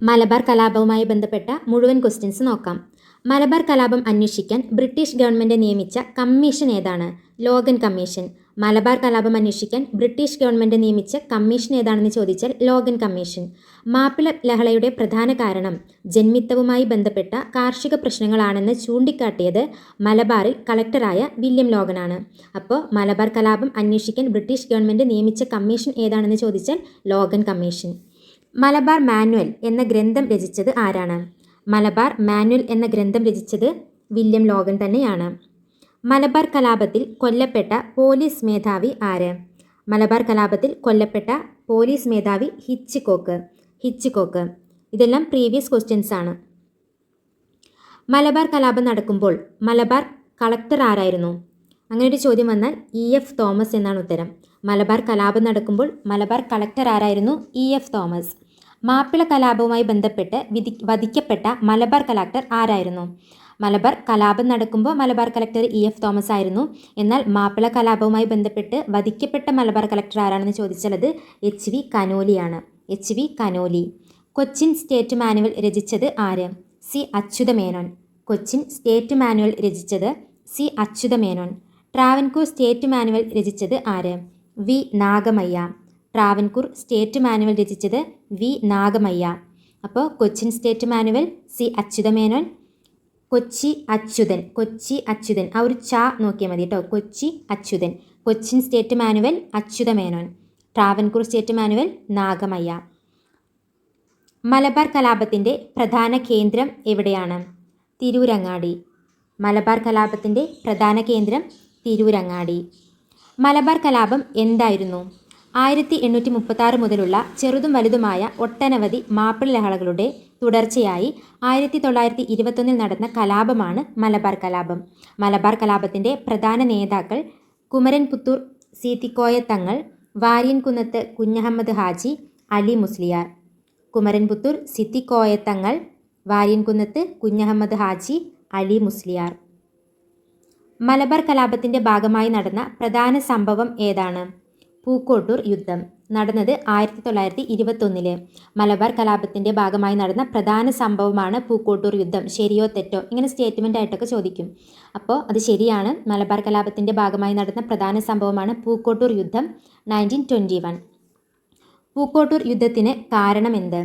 മലബാർ കലാപവുമായി ബന്ധപ്പെട്ട മുഴുവൻ ക്വസ്റ്റ്യൻസ് നോക്കാം. മലബാർ കലാപം അന്വേഷിക്കാൻ ബ്രിട്ടീഷ് ഗവൺമെൻറ് നിയമിച്ച കമ്മീഷൻ ഏതാണ്? Logan commission. മലബാർ കലാപം അന്വേഷിക്കാൻ ബ്രിട്ടീഷ് ഗവൺമെൻറ് നിയമിച്ച കമ്മീഷൻ ഏതാണെന്ന് ചോദിച്ചാൽ ലോഗൻ കമ്മീഷൻ. മാപ്പിള ലഹളയുടെ പ്രധാന കാരണം ജന്മിത്തവുമായി ബന്ധപ്പെട്ട കാർഷിക പ്രശ്നങ്ങളാണെന്ന് ചൂണ്ടിക്കാട്ടിയത് മലബാറിൽ കളക്ടറായ വില്യം ലോഗനാണ്. അപ്പോൾ മലബാർ കലാപം അന്വേഷിക്കാൻ ബ്രിട്ടീഷ് ഗവൺമെൻറ് നിയമിച്ച കമ്മീഷൻ ഏതാണെന്ന് ചോദിച്ചാൽ ലോഗൻ കമ്മീഷൻ. മലബാർ മാനുവൽ എന്ന ഗ്രന്ഥം രചിച്ചത് ആരാണ്? മലബാർ മാനുവൽ എന്ന ഗ്രന്ഥം രചിച്ചത് വില്യം ലോഗൻ തന്നെയാണ്. മലബാർ കലാപത്തിൽ കൊല്ലപ്പെട്ട പോലീസ് മേധാവി ആര്? മലബാർ കലാപത്തിൽ കൊല്ലപ്പെട്ട പോലീസ് മേധാവി ഹിച്ച്കോക്ക്. ഇതെല്ലാം പ്രീവിയസ് ക്വസ്റ്റ്യൻസ് ആണ്. മലബാർ കലാപം നടക്കുമ്പോൾ മലബാർ കളക്ടർ ആരായിരുന്നു? അങ്ങനെ ഒരു ചോദ്യം വന്നാൽ E.F. തോമസ് എന്നാണ് ഉത്തരം. മലബാർ കലാപം നടക്കുമ്പോൾ മലബാർ കളക്ടർ ആരായിരുന്നു? E.F. തോമസ്. മാപ്പിള കലാപവുമായി ബന്ധപ്പെട്ട് വധിക്കപ്പെട്ട മലബാർ കളക്ടർ ആരായിരുന്നു? മലബാർ കലാപം നടക്കുമ്പോൾ മലബാർ കളക്ടർ E.F. തോമസ് ആയിരുന്നു. എന്നാൽ മാപ്പിള കലാപവുമായി ബന്ധപ്പെട്ട് വധിക്കപ്പെട്ട മലബാർ കളക്ടർ ആരാണെന്ന് ചോദിച്ചാൽ അത് H.V. കനോലിയാണ്. H.V. Conolly. Cochin state manual രചിച്ചത് ആര്? C. Achutha Menon. Cochin state manual രചിച്ചത് C. Achutha Menon. Travancore state manual രചിച്ചത് ആര്? V. Nagamaiya. Travancore state manual രചിച്ചത് V. നാഗമയ്യ. അപ്പോൾ Cochin state manual C. Achutha Menon. Kochi Achuthan ആ ഒരു ച നോക്കിയാൽ മതി കേട്ടോ. Kochi Achuthan. Cochin state manual Achutha Menon. Travancore state manual Nagamaiya. Malabar കലാപത്തിൻ്റെ പ്രധാന കേന്ദ്രം എവിടെയാണ്? തിരൂരങ്ങാടി. മലബാർ കലാപത്തിൻ്റെ പ്രധാന കേന്ദ്രം തിരൂരങ്ങാടി. മലബാർ കലാപം എന്തായിരുന്നു? 1836 മുതലുള്ള ചെറുതും വലുതുമായ ഒട്ടനവധി മാപ്പിള ലഹളകളുടെ തുടർച്ചയായി 1921 നടന്ന കലാപമാണ് മലബാർ കലാപം. മലബാർ കലാപത്തിൻ്റെ പ്രധാന നേതാക്കൾ കുമരൻപുത്തൂർ സീത്തിക്കോയ തങ്ങൾ, വാര്യൻകുന്നത്ത് കുഞ്ഞഹമ്മദ് ഹാജി, അലി മുസ്ലിയാർ. കുമരൻപുത്തൂർ സീത്തിക്കോയ തങ്ങൾ, വാര്യൻകുന്നത്ത് കുഞ്ഞഹമ്മദ് ഹാജി, അലി മുസ്ലിയാർ. മലബാർ കലാപത്തിൻ്റെ ഭാഗമായി നടന്ന പ്രധാന സംഭവം ഏതാണ്? പൂക്കോട്ടൂർ യുദ്ധം. നടന്നത് 1921. മലബാർ കലാപത്തിൻ്റെ ഭാഗമായി നടന്ന പ്രധാന സംഭവമാണ് പൂക്കോട്ടൂർ യുദ്ധം. ശരിയോ തെറ്റോ ഇങ്ങനെ സ്റ്റേറ്റ്മെൻ്റ് ആയിട്ടൊക്കെ ചോദിക്കും. അപ്പോൾ അത് ശരിയാണ്. മലബാർ കലാപത്തിൻ്റെ ഭാഗമായി നടന്ന പ്രധാന സംഭവമാണ് പൂക്കോട്ടൂർ യുദ്ധം 1921. പൂക്കോട്ടൂർ യുദ്ധത്തിന് കാരണമെന്ത്?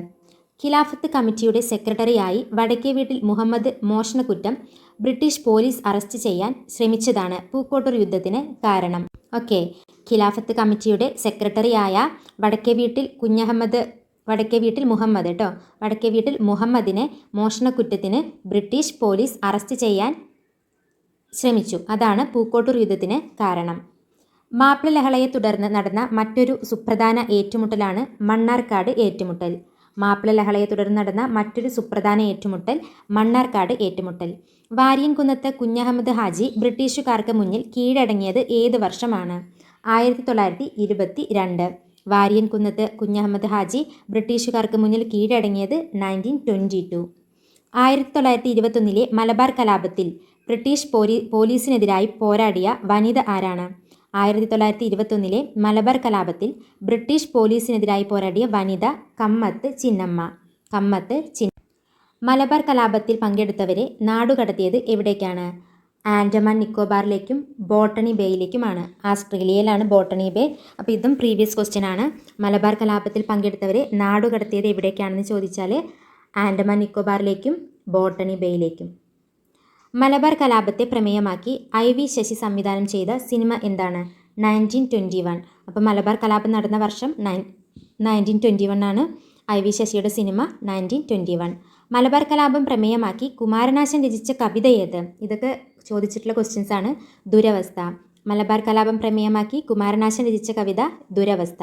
ഖിലാഫത്ത് കമ്മിറ്റിയുടെ സെക്രട്ടറിയായി വടക്കേ വീട്ടിൽ മുഹമ്മദ് മോഷണക്കുറ്റം ബ്രിട്ടീഷ് പോലീസ് അറസ്റ്റ് ചെയ്യാൻ ശ്രമിച്ചതാണ് പൂക്കോട്ടൂർ യുദ്ധത്തിന് കാരണം. ഓക്കെ, ഖിലാഫത്ത് കമ്മിറ്റിയുടെ സെക്രട്ടറിയായ വടക്കേ വീട്ടിൽ മുഹമ്മദിനെ മോഷണക്കുറ്റത്തിന് ബ്രിട്ടീഷ് പോലീസ് അറസ്റ്റ് ചെയ്യാൻ ശ്രമിച്ചു. അതാണ് പൂക്കോട്ടൂർ യുദ്ധത്തിന് കാരണം. മാപ്പിള ലഹളയെ തുടർന്ന് നടന്ന മറ്റൊരു സുപ്രധാന ഏറ്റുമുട്ടലാണ് മണ്ണാർക്കാട് ഏറ്റുമുട്ടൽ. മാപ്പിള ലഹളയെ തുടർന്ന് നടന്ന മറ്റൊരു സുപ്രധാന ഏറ്റുമുട്ടൽ മണ്ണാർക്കാട് ഏറ്റുമുട്ടൽ. വാര്യൻകുന്നത്ത് കുഞ്ഞഹമ്മദ് ഹാജി ബ്രിട്ടീഷുകാർക്ക് മുന്നിൽ കീഴടങ്ങിയത് ഏത് വർഷമാണ്? 1922. വാര്യൻകുന്നത്ത് കുഞ്ഞഹമ്മദ് ഹാജി ബ്രിട്ടീഷുകാർക്ക് മുന്നിൽ കീഴടങ്ങിയത് 1922. 1921 മലബാർ കലാപത്തിൽ ബ്രിട്ടീഷ് പോലീസിനെതിരായി പോരാടിയ വനിത ആരാണ്? 1921 മലബാർ കലാപത്തിൽ ബ്രിട്ടീഷ് പോലീസിനെതിരായി പോരാടിയ വനിത കമ്മത്ത് ചിന്നമ്മ. മലബാർ കലാപത്തിൽ പങ്കെടുത്തവരെ നാടുകടത്തിയത് എവിടേക്കാണ്? ആൻഡമാൻ നിക്കോബാറിലേക്കും ബോട്ടണി ബേയിലേക്കുമാണ്. ആസ്ട്രേലിയയിലാണ് ബോട്ടണി ബേ. അപ്പോൾ ഇതും പ്രീവിയസ് ക്വസ്റ്റ്യൻ ആണ്. മലബാർ കലാപത്തിൽ പങ്കെടുത്തവരെ നാടുകടത്തിയത് എവിടേക്കാണെന്ന് ചോദിച്ചാൽ ആൻഡമാൻ നിക്കോബാറിലേക്കും ബോട്ടണി ബേയിലേക്കും. മലബാർ കലാപത്തെ പ്രമേയമാക്കി IV ശശി സംവിധാനം ചെയ്ത സിനിമ എന്താണ്? 1921. അപ്പോൾ മലബാർ കലാപം നടന്ന വർഷം 1921 ആണ്. IV ശശിയുടെ സിനിമ 1921. മലബാർ കലാപം പ്രമേയമാക്കി കുമാരനാശൻ രചിച്ച കവിത ഏത്? ഇതൊക്കെ ചോദിച്ചിട്ടുള്ള ക്വസ്റ്റ്യൻസ് ആണ്. ദുരവസ്ഥ. മലബാർ കലാപം പ്രമേയമാക്കി കുമാരനാശൻ രചിച്ച കവിത ദുരവസ്ഥ.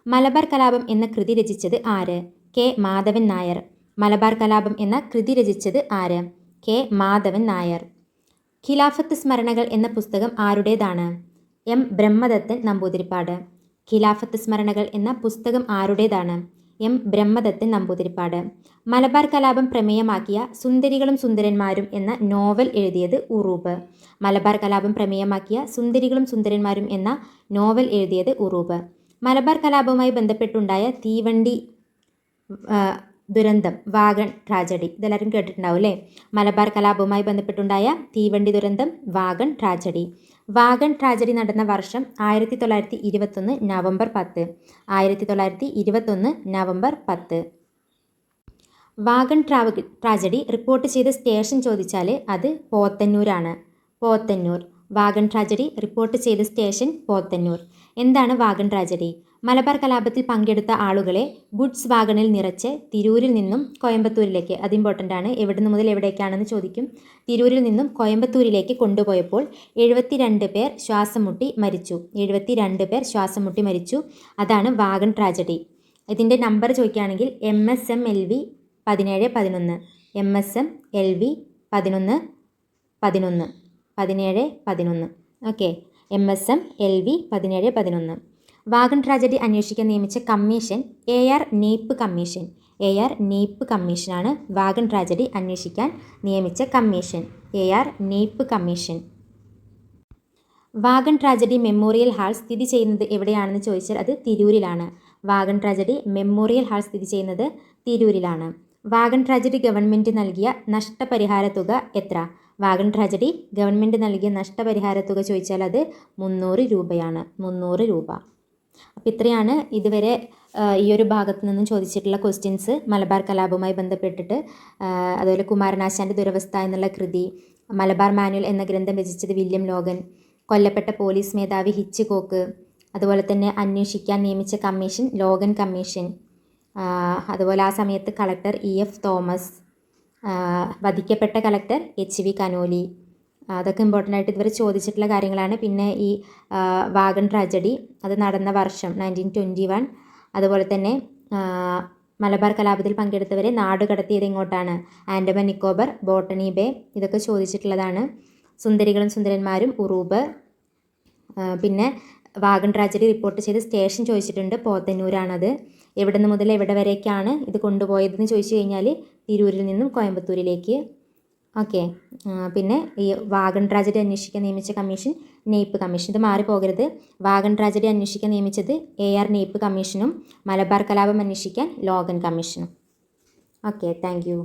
മലബാർ കലാപം എന്ന കൃതി രചിച്ചത് ആര്? K. മാധവൻ നായർ. മലബാർ കലാപം എന്ന കൃതി രചിച്ചത് ആര്? K. മാധവൻ നായർ. ഖിലാഫത്ത് സ്മരണകൾ എന്ന പുസ്തകം ആരുടേതാണ്? M. ബ്രഹ്മദത്തൻ നമ്പൂതിരിപ്പാട്. ഖിലാഫത്ത് സ്മരണകൾ എന്ന പുസ്തകം ആരുടേതാണ്? M. ബ്രഹ്മദത്തൻ നമ്പൂതിരിപ്പാട്. മലബാർ കലാപം പ്രമേയമാക്കിയ സുന്ദരികളും സുന്ദരന്മാരും എന്ന നോവൽ എഴുതിയത് ഉറൂബ്. മലബാർ കലാപം പ്രമേയമാക്കിയ സുന്ദരികളും സുന്ദരന്മാരും എന്ന നോവൽ എഴുതിയത് ഉറൂബ്. മലബാർ കലാപവുമായി ബന്ധപ്പെട്ടുണ്ടായ തീവണ്ടി ദുരന്തം വാഗൺ ട്രാജഡി ഇതെല്ലാവരും കേട്ടിട്ടുണ്ടാവും അല്ലേ. മലബാർ കലാപവുമായി ബന്ധപ്പെട്ടുണ്ടായ തീവണ്ടി ദുരന്തം വാഗൺ ട്രാജഡി. വാഗൺ ട്രാജഡി നടന്ന വർഷം 1921 November 10. 1921 November 10. Wagon tragedy report ചെയ്ത സ്റ്റേഷൻ ചോദിച്ചാൽ അത് പോത്തന്നൂരാണ്. പോത്തന്നൂർ. വാഗൺ ട്രാജഡി റിപ്പോർട്ട് ചെയ്ത സ്റ്റേഷൻ പോത്തന്നൂർ. എന്താണ് വാഗൺ ട്രാജഡി? മലബാർ കലാപത്തിൽ പങ്കെടുത്ത ആളുകളെ ഗുഡ്സ് വാഗണിൽ നിറച്ച് തിരൂരിൽ നിന്നും കോയമ്പത്തൂരിലേക്ക്, അത് ഇമ്പോർട്ടൻ്റ് ആണ്, എവിടെ നിന്ന് മുതൽ എവിടേക്കാണെന്ന് ചോദിക്കും. തിരൂരിൽ നിന്നും കോയമ്പത്തൂരിലേക്ക് കൊണ്ടുപോയപ്പോൾ 72 പേർ ശ്വാസം മുട്ടി മരിച്ചു. 72 പേർ ശ്വാസം മുട്ടി മരിച്ചു. അതാണ് വാഗൺ ട്രാജഡി. ഇതിൻ്റെ നമ്പർ ചോദിക്കുകയാണെങ്കിൽ MSMLV 1711. MSMLV 1111. 1711. Okay. MSMLV 1711. Wagon tragedy അന്വേഷിക്കാൻ നിയമിച്ച commission AR Knapp commission. AR Knapp കമ്മീഷനാണ് വാഗൺ ട്രാജഡി അന്വേഷിക്കാൻ നിയമിച്ച commission. AR Knapp commission. Wagon tragedy memorial hall സ്ഥിതി ചെയ്യുന്നത് എവിടെയാണെന്ന് ചോദിച്ചാൽ അത് തിരൂരിലാണ്. വാഗൺ ട്രാജഡി മെമ്മോറിയൽ ഹാൾ സ്ഥിതി ചെയ്യുന്നത് തിരൂരിലാണ്. വാഗൺ ട്രാജഡി ഗവൺമെൻറ് നൽകിയ നഷ്ടപരിഹാര തുക എത്ര? വാഗൺ ട്രാജഡി ഗവൺമെൻറ് നൽകിയ നഷ്ടപരിഹാര തുക ചോദിച്ചാൽ അത് 300 രൂപയാണ്. 300 രൂപ. അപ്പോൾ ഇത്രയാണ് ഇതുവരെ ഈ ഒരു ഭാഗത്ത് നിന്നും ചോദിച്ചിട്ടുള്ള ക്വസ്റ്റ്യൻസ് മലബാർ കലാപവുമായി ബന്ധപ്പെട്ടിട്ട്. അതുപോലെ കുമാരനാശാൻ്റെ ദുരവസ്ഥ എന്നുള്ള കൃതി, മലബാർ മാനുവൽ എന്ന ഗ്രന്ഥം രചിച്ചത് വില്യം ലോഗൻ, കൊല്ലപ്പെട്ട പോലീസ് മേധാവി ഹിച്ച്കോക്ക്, അതുപോലെ തന്നെ അന്വേഷിക്കാൻ നിയമിച്ച കമ്മീഷൻ ലോഗൻ കമ്മീഷൻ, അതുപോലെ ആ സമയത്ത് കളക്ടർ EF തോമസ്, വധിക്കപ്പെട്ട കളക്ടർ HV കനോലി. അതൊക്കെ ഇമ്പോർട്ടൻ്റ് ആയിട്ട് ഇതുവരെ ചോദിച്ചിട്ടുള്ള കാര്യങ്ങളാണ്. പിന്നെ ഈ വാഗൺ ട്രാജഡി അത് നടന്ന വർഷം 1921. അതുപോലെ തന്നെ മലബാർ കലാപത്തിൽ പങ്കെടുത്തവരെ നാട് കടത്തിയത് എങ്ങോട്ടാണ്? Andaman Nicobar, botany bay. ഇതൊക്കെ ചോദിച്ചിട്ടുള്ളതാണ്. സുന്ദരികളും സുന്ദരന്മാരും, ഉറൂബ്. പിന്നെ വാഗൺ ട്രാജഡി റിപ്പോർട്ട് ചെയ്ത് സ്റ്റേഷൻ ചോദിച്ചിട്ടുണ്ട്, പോത്തന്നൂരാണത്. എവിടെ നിന്ന് മുതൽ എവിടെ വരേക്കാണ് ഇത് കൊണ്ടുപോയതെന്ന് ചോദിച്ചു കഴിഞ്ഞാൽ തിരൂരിൽ നിന്നും കോയമ്പത്തൂരിലേക്ക്. ഓക്കെ. പിന്നെ ഈ വാഗൺ ട്രാജഡി അന്വേഷിക്കാൻ നിയമിച്ച കമ്മീഷൻ നെയ്പ്പ് കമ്മീഷൻ. ഇത് മാറിപ്പോകരുത്. വാഗൺ ട്രാജഡി അന്വേഷിക്കാൻ നിയമിച്ചത് AR നെയ്പ്പ് കമ്മീഷനും മലബാർ കലാപം അന്വേഷിക്കാൻ ലോഗൻ കമ്മീഷനും. Okay, thank you.